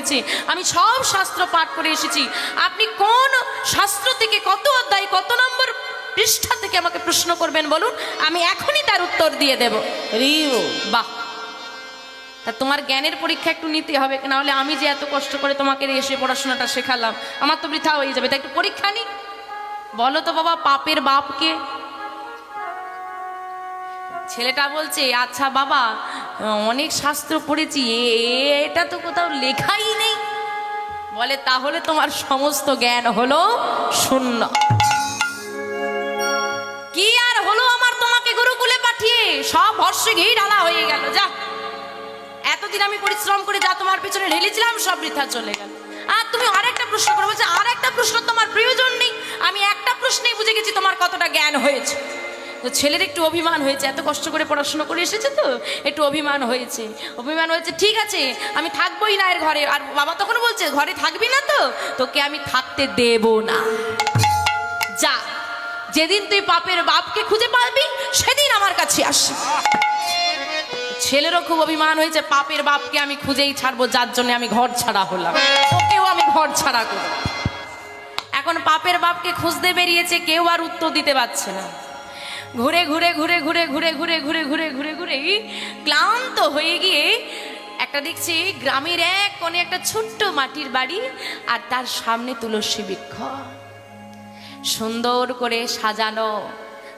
হয়েছে, আমি সব শাস্ত্র পাঠ করে এসেছি। আপনি কোন শাস্ত্র থেকে কত অধ্যায় কত নম্বর পৃষ্ঠা থেকে আমাকে প্রশ্ন করবেন বলুন, আমি এখনই তার উত্তর দিয়ে দেব। বাহ, তা তোমার জ্ঞানের পরীক্ষা একটু নিতে হবে, না হলে আমি যে এত কষ্ট করে তোমাকে এসে পড়াশোনাটা শেখালাম আমার তো বৃথা হয়ে যাবে। তাই একটু পরীক্ষা নি। বলো তো বাবা, পাপের বাপকে? ছেলেটা বলছে, আচ্ছা বাবা, অনেক শাস্ত্র পড়েছি, এটা তো কোথাও লেখাই নেই। বলে, তাহলে তোমার সমস্ত জ্ঞান হলো শূন্য। কি আর হলো আমার তোমাকে গুরুকুলে পাঠিয়ে? সব ভর্ষে ঘি ঢালা হয়ে গেল। যা, এতদিন আমি পরিশ্রম করে যা তোমার পিছনে ঢেলেছিলাম সব বৃথা চলে গেল। আর তুমি আরেকটা প্রশ্ন করো, বলছে আরেকটা প্রশ্ন তোমার প্রয়োজন নেই, আমি একটা প্রশ্নেই বুঝে গেছি তোমার কতটা জ্ঞান হয়েছে। তো ছেলের একটু অভিমান হয়েছে, এত কষ্ট করে পড়াশোনা করে এসেছে তো একটু অভিমান হয়েছে। ঠিক আছে, আমি থাকবোই না এর ঘরে। আর বাবা তখন বলছে, ঘরে থাকবি না তো, তোকে আমি থাকতে দেব না। যা, যেদিন তুই পাপের বাপকে খুঁজে পাবি সেদিন আমার কাছে আসি। ছেলেরও খুব অভিমান হয়েছে, পাপের বাপকে আমি খুঁজেই ছাড়বো, যার জন্য আমি ঘর ছাড়া হলাম, ওকেও আমি ঘর ছাড়া করব। এখন পাপের বাপকে খুঁজতে বেরিয়েছে, কেউ আর উত্তর দিতে পারছে না। ঘুরে ঘুরে ঘুরে ঘুরে ঘুরে ঘুরে ঘুরে ঘুরে ঘুরে ঘুরে ক্লান্ত হয়ে গিয়ে একটা দেখছি গ্রামের এক কোণে একটা ছোট্ট মাটির বাড়ি, আর তার সামনে তুলসী বৃক্ষ সুন্দর করে সাজানো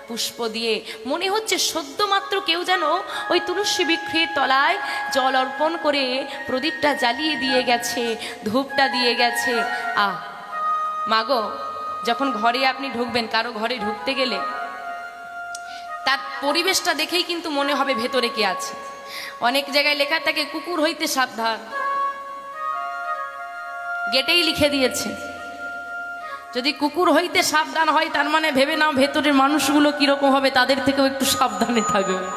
পুষ্প দিয়ে। মনে হচ্ছে সদ্য মাত্র কেউ যেন ওই তুলসী বৃক্ষের তলায় জল অর্পণ করে প্রদীপটা জ্বালিয়ে দিয়ে গেছে, ধূপটা দিয়ে গেছে। মাগো, যখন ঘরে আপনি ঢুকবেন, কারো ঘরে ঢুকতে গেলে তার পরিবেশটা দেখেই কিন্তু মনে হবে ভেতরে কে আছে। অনেক জায়গায় লেখা থাকে কুকুর হইতে সাবধান, গেটেই লিখে দিয়েছে। যদি কুকুর হইতে সাবধান হয়, তার মানে ভেবে নাও ভেতরের মানুষগুলো কিরকম হবে, তাদের থেকেও একটু সাবধানে থাকবে।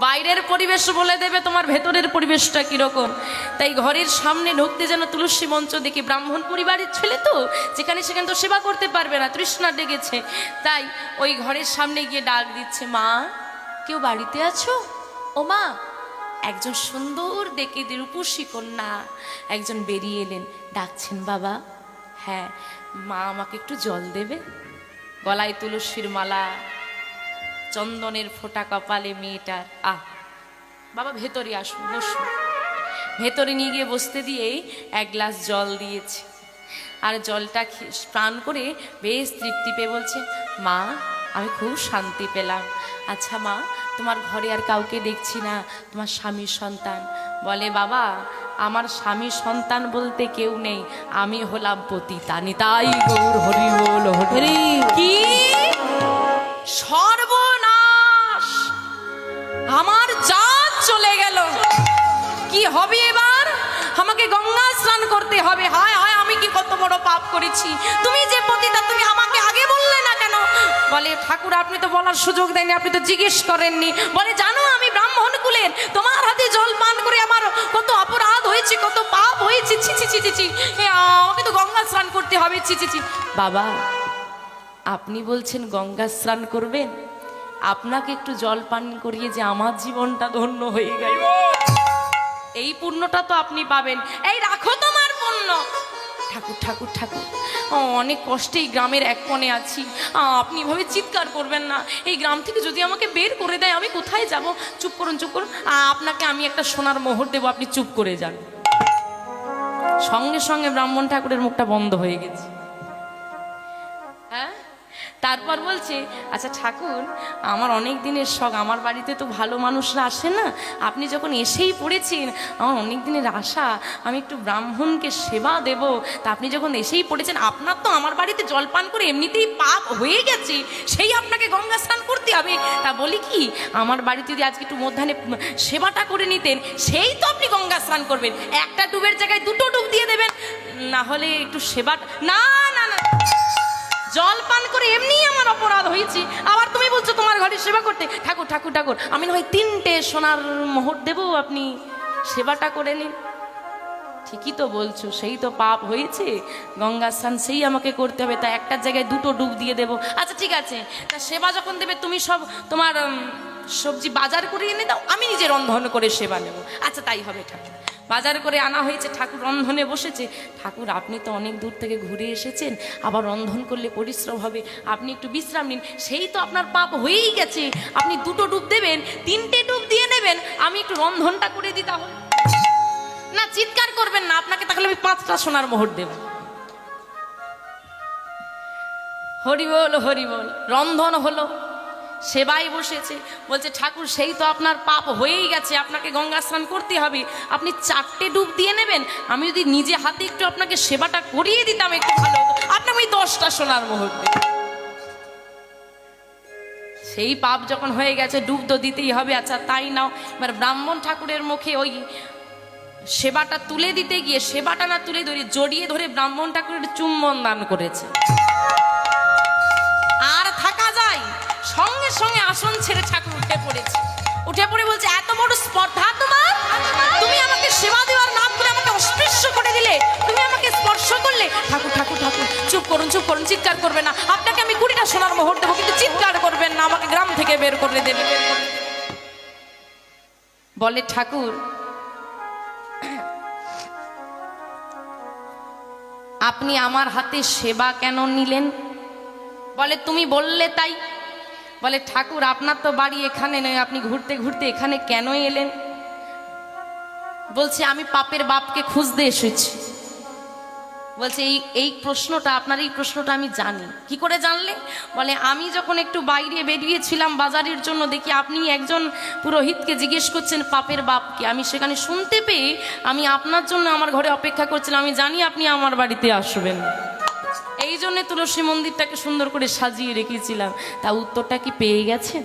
বাইরের পরিবেশ বলে দেবে তোমার ভেতরের পরিবেশটা কিরকম। তাই ঘরের সামনে ঢুকতে যেন তুলসী মঞ্চ দেখি, ব্রাহ্মণ পরিবারের ছেলে তো, যেখানে সেখানে তো সেবা করতে পারবে না, তৃষ্ণা ডেকেছে। তাই ওই ঘরের সামনে গিয়ে ডাক দিচ্ছে, মা কেউ বাড়িতে আছো? ও মা, একজন সুন্দর দেখে রূপসী কন্যা একজন বেরিয়ে এলেন, ডাকছেন বাবা। হ্যাঁ মা, আমাকে একটু জল দেবে? গলায় তুলসীর মালা, চন্দনের ফোঁটা কপালে মেয়েটার। বাবা ভেতরে আসুন, বসুন। ভেতরে নিয়ে গিয়ে বসতে দিয়েই এক গ্লাস জল দিয়েছে, আর জলটা পান করে বেশ তৃপ্তি পেয়ে বলছে, মা আমি খুব শান্তি পেলাম। আচ্ছা মা, তোমার ঘরে আর কাউকে দেখছি না, তোমার স্বামী সন্তান? বলে, বাবা আমার স্বামী সন্তান বলতে কেউ নেই, আমি হলাম পতিতা। নিতাই গৌর হরি বল হরি। কি সর্বনাশ, আমার জাত চলে গেল। কি হবে এবার? আমাকে গঙ্গা স্নান করতে হবে। হায় হায়, আমি কি কত বড় পাপ করেছি। তুমি যে পতিতা, তুমি আমাকে আগে বললে না কেন? বলে, ঠাকুর আপনি তো বলার সুযোগ দেননি, আপনি তো জিজ্ঞেস করেননি। বলে, জানো আমি ব্রাহ্মণ কুলের, তোমার হাতে জল পান করে আমার কত অপরাধ হয়েছে, কত পাপ হয়েছে। ছি ছি ছি ছি ছি, আমাকে তো গঙ্গা স্নান করতে হবে। ছি ছি ছি। বাবা আপনি বলছেন গঙ্গা স্নান করবেন, আপনাকে একটু জল পান করিয়ে যে আমার জীবনটা ধন্য হয়ে গেল, এই পুণ্যটা তো আপনি পাবেন। এই রাখো তোমার পুণ্য। ঠাকুর ঠাকুর ঠাকুর, অনেক কষ্টে এই গ্রামের এক কোণে আছি, আপনি এভাবে চিৎকার করবেন না। এই গ্রাম থেকে যদি আমাকে বের করে দেয়, আমি কোথায় যাব? চুপ করুন চুপ করুন, আপনাকে আমি একটা সোনার মোহর দেবো, আপনি চুপ করে যান। সঙ্গে সঙ্গে ব্রাহ্মণ ঠাকুরের মুখটা বন্ধ হয়ে গেছে। হ্যাঁ, তারপর বলছে, আচ্ছা ঠাকুর আমার অনেক দিনের শখ, আমার বাড়িতে তো ভালো মানুষরা আসে না, আপনি যখন এসেই পড়েছেন আমার অনেক দিনের আশা, আমি একটু ব্রাহ্মণকে সেবা দেব। তা আপনি যখন এসেই পড়েছেন, আপনার তো আমার বাড়িতে জলপান করে এমনিতেই পাপ হয়ে গেছে, সেই আপনাকে গঙ্গা স্নান করতে হবে। তা বলি কি, আমার বাড়িতে যদি আজকে একটু মধ্যাহ্নে সেবাটা করে নিতেন, সেই তো আপনি গঙ্গা স্নান করবেন। একটা ডুবের জায়গায় দুটো ডুব দিয়ে দেবেন, না হলে একটু সেবা। না না না, জল পান করে এমনি আমার অপরাধ হয়েছে, আবার তুমি বলছো তোমার ঘরে সেবা করতে। ঠাকুর ঠাকুর ঠাকুর, আমি না হয় 3টে সোনার মোহর দেব, আপনি সেবাটা করে নিন। ঠিকই তো বলছো, সেই তো পাপ হয়েছে, গঙ্গা স্নান সেই আমাকে করতে হবে, তা একটার জায়গায় দুটো ডুব দিয়ে দেবো। আচ্ছা ঠিক আছে, তা সেবা যখন দেবে তুমি সব তোমার সবজি বাজার করে এনে দাও, আমি নিজে রন্ধন করে সেবা নেব। আচ্ছা তাই হবে ঠাকুর। বাজার করে আনা হয়েছে, ঠাকুর রন্ধনে বসেছে। ঠাকুর আপনি তো অনেক দূর থেকে ঘুরে এসেছেন, আবার রন্ধন করলে পরিশ্রম হবে, আপনি একটু বিশ্রাম নিন। সেই তো আপনার পাপ হয়েই গেছে, আপনি 2টো ডুব দেবেন, 3টে ডুব দিয়ে নেবেন, আমি একটু রন্ধনটা করে দিই তাহলে। না, চিৎকার করবেন না, আপনাকে তাহলে আমি 5টা সোনার মোহর দেব। হরি বল হরি বল। রন্ধন হলো, সেবাই বসেছে, বলছে ঠাকুর সেই তো আপনার পাপ হয়েই গেছে, আপনাকে গঙ্গা স্নান করতে হবে, আপনি 4টে ডুব দিয়ে নেবেন, আমি যদি নিজে হাতে একটু আপনাকে সেবাটা করিয়ে দিতাম একটু ভালো হতো, আপনাকে ওই 10টা সোনার মোহর দেব। সেই পাপ যখন হয়ে গেছে ডুব তো দিতেই হবে, আচ্ছা তাই নাও। এবার ব্রাহ্মণ ঠাকুরের মুখে ওই সেবাটা তুলে দিতে গিয়ে সেবাটা না তুলে ধরে জড়িয়ে ধরে ব্রাহ্মণ ঠাকুরের চুম্বন দান করেছে। আর থাকা যায়, সঙ্গে সঙ্গে আসন ছেড়ে ঠাকুর উঠে পড়েছে। উঠে পড়ে বলছে, এত বড় স্পর্ধা তোমার, তুমি আমাকে সেবা দেওয়ার নাম করে আমাকে অস্পৃশ্য করে দিলে, তুমি আমাকে স্পর্শ করলে। ঠাকুর ঠাকুর ঠাকুর চুপ করুন, চুপ করুন, চিৎকার করবে না, আপনাকে আমি 20টা সোনার মোহর দেবো, কিন্তু চিৎকার করবেন না, আমাকে গ্রাম থেকে বের করে দেবে। বলে ঠাকুর, আপনি আমার হাতে সেবা কেন নিলেন? বলে তুমি বললে তাই। বলে ঠাকুর আপনার তো বাড়ি এখানে নয়, আপনি ঘুরতে ঘুরতে এখানে কেন এলেন? বলছে আমি পাপের বাপকে খুঁজতে এসেছি। বলছে এই প্রশ্নটা, আপনার এই প্রশ্নটা আমি জানি। কি করে জানলে? বলে আমি যখন একটু বাইরে বেরিয়েছিলাম বাজারের জন্য, দেখি আপনি একজন পুরোহিতকে জিজ্ঞেস করছেন পাপের বাপকে, আমি সেখানে শুনতে পেয়ে আমি আপনার জন্য আমার ঘরে অপেক্ষা করছিলাম, আমি জানি আপনি আমার বাড়িতে আসবেন, এই জন্য তুলসী মন্দিরটাকে সুন্দর করে সাজিয়ে রেখেছিলাম। তা উত্তরটা কি পেয়ে গেছেন?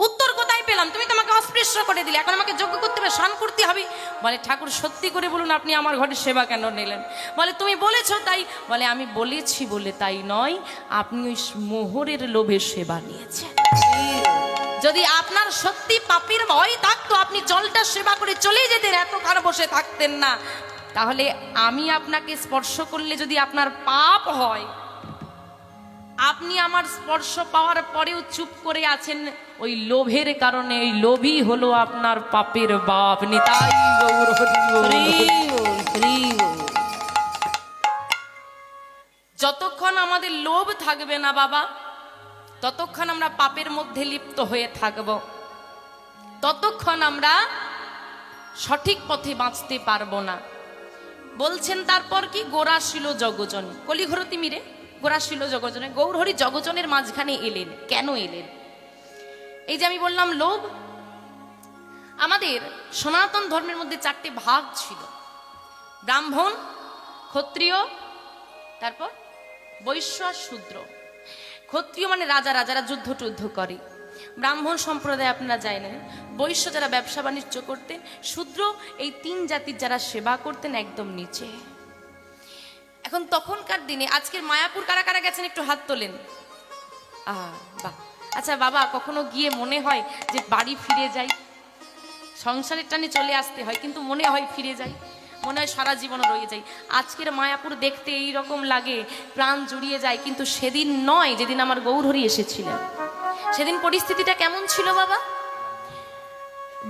উত্তর কোথায় পেলাম? তুমি তো আমাকে অস্পৃশ্য করে দিলে, এখন আমাকে যোগ্য করতে হবে, স্নান করতে হবে। বলে ঠাকুর সত্যি করে বলুন, আপনি আমার ঘরে সেবা কেন নিলেন? বলে তুমি বলেছো তাই। বলে আমি বলেছি বলে তাই নয়, আপনি ওই মোহরের লোভে সেবা নিয়েছেন। যদি আপনার সত্যি পাপের ভয় থাকতো, আপনি জলটা সেবা করে চলে যেতেন, এতক্ষণ বসে থাকতেন না। তাহলে আমি আপনাকে স্পর্শ করলে যদি আপনার পাপ হয়, আপনি আমার স্পর্শ পাওয়ার পরেও চুপ করে আছেন, ওই লোভের কারণে। ওই লোভই হলো আপনার পাপের বাপ। নিতাই গৌর হরি বল। যতক্ষণ আমাদের লোভ থাকবে না বাবা, ততক্ষণ আমরা পাপের মধ্যে লিপ্ত হয়ে থাকব, ততক্ষণ আমরা সঠিক পথে বাঁচতে পারবো না। বলছেন তারপর কি, গোরাশিল জগজন কলিঘরতি মিরে গোরাশিল জগজনে, গৌরহরি জগজনের মাঝখানে এলেন। কেন এলেন? এই যে আমি বললাম লোভ। আমাদের সনাতন ধর্মের মধ্যে 4টে ভাগ ছিল, ব্রাহ্মণ, ক্ষত্রিয়, তারপর বৈশ্য আর শূদ্র। ক্ষত্রিয় মানে রাজা, রাজারা যুদ্ধ টুদ্ধ করে। ব্রাহ্মণ সম্প্রদায় আপনারা জানেন, বৈশ্য যারা ব্যবসা বাণিজ্য করতেন, শূদ্র এই 3 জাতির যারা সেবা করতেন একদম নিচে। এখন তখনকার দিনে, আজকের মায়াপুর কারা কারা গেছেন একটু হাত তোলেন। বাহ, আচ্ছা বাবা, কখনো গিয়ে মনে হয় যে বাড়ি ফিরে যাই, সংসারের টানে চলে আসতে হয়, কিন্তু মনে হয় ফিরে যাই, মনে হয় সারা জীবন রয়ে যাই। আজকের মায়াপুর দেখতে এই রকম লাগে, প্রাণ জুড়িয়ে যায়, কিন্তু সেদিন নয় যেদিন আমার গৌরহরি এসেছিলেন। সেদিন পরিস্থিতিটা কেমন ছিল বাবা?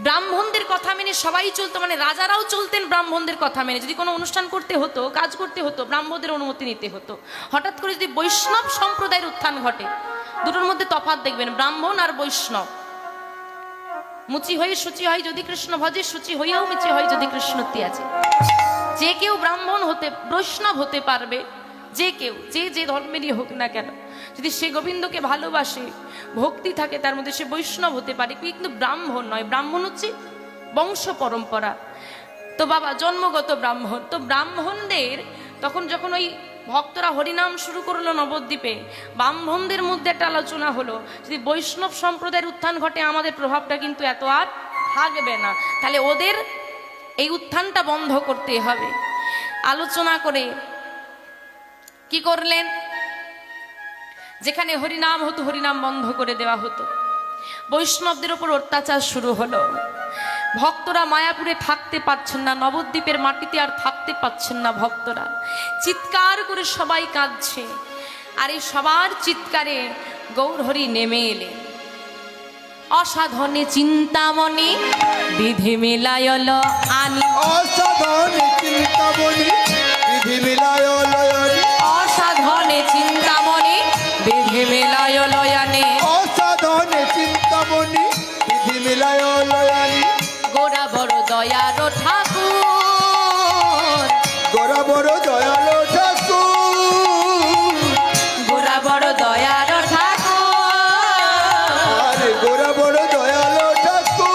ব্রাহ্মণদের কথা মেনে সবাই চলতো, মানে রাজারাও চলতেন ব্রাহ্মণদের কথা মেনে। যদি কোনো অনুষ্ঠান করতে হতো, কাজ করতে হতো, ব্রাহ্মণদের অনুমতি নিতে হতো। হঠাৎ করে যদি বৈষ্ণব সম্প্রদায়ের উত্থান ঘটে, দুটোর মধ্যে তফাৎ দেখবেন, ব্রাহ্মণ আর বৈষ্ণব। মুচি হয়ে শুচি হয় যদি কৃষ্ণ ভজে, শুচি হইয়াও মুচি হয় যদি কৃষ্ণ তিয়াজে। যে কেউ ব্রাহ্মণ হতে, বৈষ্ণব হতে পারবে, যে কেউ, যে ধর্মেরই হোক না কেন, যদি সে গোবিন্দকে ভালোবাসে, ভক্তি থাকে তার মধ্যে, সে বৈষ্ণব হতে পারে, কিন্তু ব্রাহ্মণ নয়। ব্রাহ্মণ হচ্ছে বংশ পরম্পরা। তো বাবা জন্মগত ব্রাহ্মণ। তো ব্রাহ্মণদের তখন যখন ওই ভক্তরা হরিনাম শুরু করলো নবদ্বীপে, ব্রাহ্মণদের মধ্যে একটা আলোচনা হলো, যদি বৈষ্ণব সম্প্রদায়ের উত্থান ঘটে আমাদের প্রভাবটা কিন্তু এত আর থাকবে না, তাহলে ওদের এই উত্থানটা বন্ধ করতে হবে। আলোচনা করে কি করলেন, যেখানে হরিনাম হতো হরিনাম বন্ধ করে দেওয়া হতো। বৈষ্ণবদের উপর অত্যাচার শুরু হলো। ভক্তরা মায়াপুরে থাকতে পারছেন না, নবদ্বীপের মাটিতে আর থাকতে পারছেন না। ভক্তরা চিৎকার করে সবাই কাঁদছে, আর এই সবার চিৎকারে গৌরহরি নেমে এলেন। অসাধনে চিন্তামণি বিধি মিলায়ল আনি, অসাধনে চিন্তামণি বিধি মিলায়ল আনি, অসাধনে চিন্তামণি বিধি মিলায়ল আনি, অসাধনে চিন্তামণি বিধি মিলায়ল আনি। গোরা বড় দয়ার ঠাকুর, গোরা বড় দয়ালো ঠাকুর, গোরা বড় দয়ার ঠাকুর, আরে গোরা বড় দয়ালো ঠাকুর।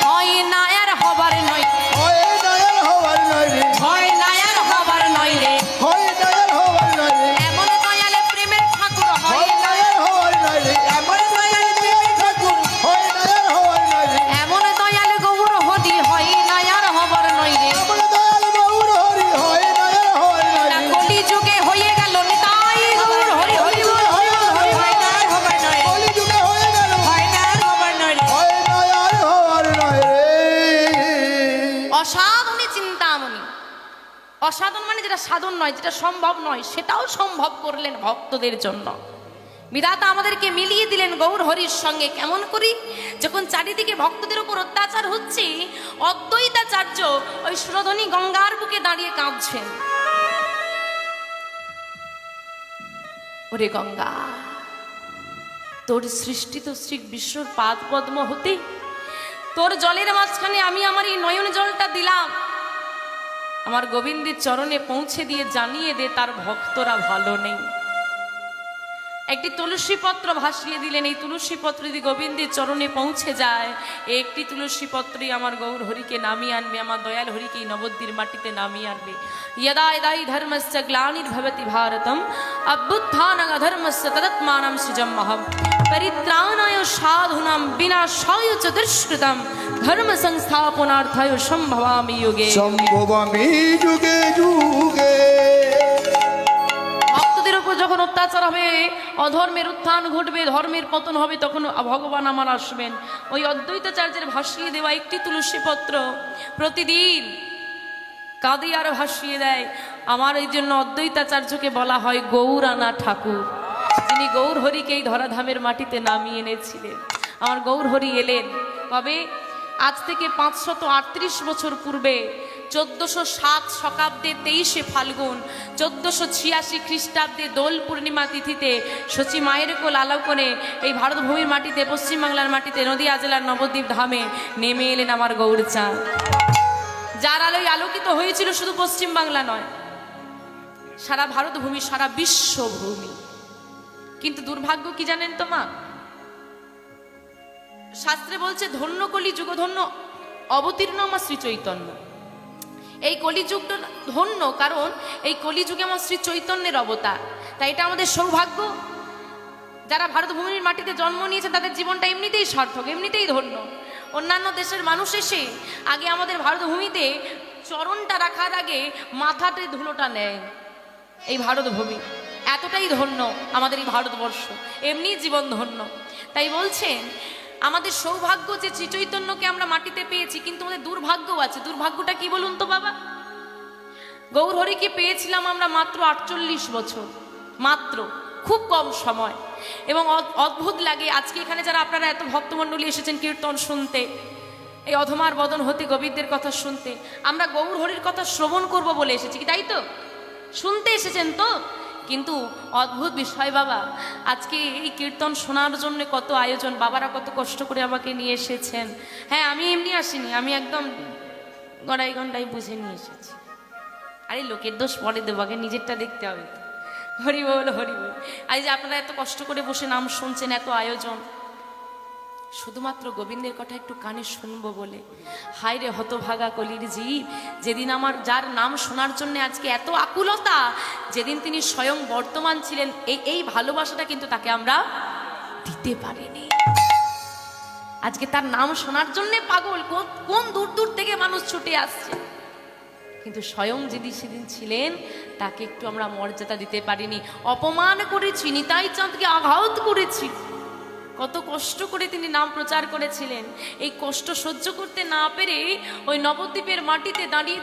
হয় না আর হবার নয়, হয় দয়াল হওয়ার নয় রে, হয় না আর হবার নয় রে, হয় দয়াল হওয়ার নয় রে, এমন দয়ালে প্রেমের ঠাকুর হয় হয় না, দয়াল হওয়ার নয় রে, এমন দয়ালে প্রেমের ঠাকুর, হয় দয়াল হওয়ার নয় রে, এমন দয়ালে গৌর হদি হয় না আর হবার নয় রে। এমন দয়াল গৌর হরি, হয় দয়াল হওয়ার নয় না রে। কলি যুগে হয়ে গেল নিতাই গৌর হরি হরি বল, হরি বল, হরি হয় না আর হবার নয়, কলিযুগে হয়ে গেল, হয় না আর হবার নয় রে। হয় দয়াল হওয়ার নয় রে। অসাধনে চিন্তামণি, অসাধন মানে যেটা সাধন নয়, যেটা সম্ভব নয়, সেটাও সম্ভব করলেন ভক্তদের জন্য। বিধাতা আমাদেরকে মিলিয়ে দিলেন গৌর হরির সঙ্গে। কেমন করি? যখন চারিদিকে ভক্তদের উপর অত্যাচার হচ্ছে, অদ্বৈতাচার্য ওই সুরধনী গঙ্গার বুকে দাঁড়িয়ে কাঁদছেন। ওরে গঙ্গা, তোর সৃষ্টি তো শ্রী বিশ্বর পাদ পদ্ম হতে, তোর জলের মাঝখানে আমি আমার এই নয়ন জলটা দিলাম, আমার গোবিন্দের চরণে পৌঁছে দিয়ে জানিয়ে দে তার ভক্তরা ভালো নেই। একটি তুলসী পত্র ভাসিয়ে দিলেন, এই তুলসী পত্র যদি গোবিন্দের চরণে পৌঁছে যায়, এই একটি তুলসী পত্রই আমার গৌর হরিকে নামিয়ে আনবে, আমার দয়াল হরিকে এই নবদ্বীর মাটিতে নামিয়ে আনবে। यदा यदा हि धर्मस्य ग्लानिर्भवति भारतम् अभ्युत्थानं अधर्मस्य तदात्मानं सृजाम्यहम् परित्राणाय साधूनां विनाशाय च दुष्कृतं धर्म संस्थापनार्थाय सम्भवामि युगे সম্ভবামি যুগে যুগে। ভক্তদের উপর যখন অত্যাচার হবে, অধর্মের উত্থান ঘটবে, ধর্মের পতন হবে, তখন ভগবান আমার আসবেন। ওই অদ্বৈতাচার্যের ভাসিয়ে দেওয়া একটি তুলসী পত্র প্রতিদিন কাঁদে আর ভাসিয়ে দেয়। আমার এই জন্য অদ্বৈতাচার্যকে বলা হয় গৌরানা ঠাকুর, যিনি গৌর হরিকে এই ধরাধামের মাটিতে নামিয়ে এনেছিলেন। আমার গৌর হরি এলেন কবে? আজ থেকে 538 বছর পূর্বে 1407 শকাব্দে 23শে ফাল্গুন, 1486 খ্রিস্টাব্দে দোল পূর্ণিমা তিথিতে শচী মায়ের কোল আলোকনে এই ভারতভূমির মাটিতে, পশ্চিমবাংলার মাটিতে, নদিয়া জেলার নবদ্বীপ ধামে নেমে এলেন আমার গৌরচাঁদ, যার আলোয় আলোকিত হয়েছিল শুধু পশ্চিম বাংলা নয়, সারা ভারতভূমি, সারা বিশ্বভূমি। কিন্তু দুর্ভাগ্য কি জানেন তো মা? শাস্ত্রে বলছে ধন্য কলি যুগ ধন্য অবতীর্ণ আমার শ্রী চৈতন্য। এই কলিযুগটা ধন্য, কারণ এই কলিযুগে আমার শ্রী চৈতন্যের অবতার। তাই এটা আমাদের সৌভাগ্য। যারা ভারতভূমির মাটিতে জন্ম নিয়েছে তাদের জীবনটা এমনিতেই সার্থক, এমনিতেই ধন্য। অন্যান্য দেশের মানুষ এসে আগে আমাদের ভারতভূমিতে চরণটা রাখার আগে মাথাতে ধুলোটা নেয়। এই ভারতভূমি এতটাই ধন্য, আমাদের এই ভারতবর্ষ এমনি জীবন ধন্য। তাই বলছেন আমাদের সৌভাগ্য যে শ্রী চৈতন্যকে আমরা মাটিতে পেয়েছি, কিন্তু আমাদের দুর্ভাগ্যও আছে। দুর্ভাগ্যটা কি বলুন তো বাবা? গৌর হরিকে পেয়েছিলাম আমরা মাত্র 48 বছর, মাত্র, খুব কম সময়। এবং অদ্ভুত লাগে আজকে এখানে যারা আপনারা এত ভক্তমণ্ডলী এসেছেন কীর্তন শুনতে, এই অধমার বদন হতে গোবিন্দের কথা শুনতে, আমরা গৌর হরির কথা শ্রবণ করব বলে এসেছি, কি তাই তো? শুনতে এসেছেন তো? কিন্তু অদ্ভুত বিষয় বাবা, আজকে এই কীর্তন শোনার জন্য কত আয়োজন, বাবারা কত কষ্ট করে আমাকে নিয়ে এসেছেন। হ্যাঁ, আমি এমনি আসিনি, আমি একদম গড়াই গন্ডাই বুঝে নিয়ে এসেছি। আরে লোকের দোষ পরে দেবো, আগে নিজেরটা দেখতে হবে তো। হরি বল, হরি বল। আর যে আপনারা এত কষ্ট করে বসে নাম শুনছেন, এত আয়োজন, শুধুমাত্র গোবিন্দের কথা একটু কানে শুনবো বলে। হায় রে হতভাগা কলির জীব, যেদিন আমার যার নাম শোনার জন্য আজকে এত আকুলতা, যেদিন তিনি স্বয়ং বর্তমান ছিলেন, এই ভালোবাসাটা কিন্তু তাকে আমরা দিতে পারিনি। আজকে তার নাম শোনার জন্য পাগল, কোন দূর দূর থেকে মানুষ ছুটে আসছে, কিন্তু স্বয়ং যেদিন সেদিন ছিলেন তাকে একটু আমরা মর্যাদা দিতে পারিনি, অপমান করেছি, নিতাই চাঁদকে আঘাত করেছি। কত কষ্ট করে তিনি নাম প্রচার করেছিলেন, এই কষ্ট সহ্য করতে না পেরে ওই নবদ্বীপের মাটিতে দাঁড়িয়ে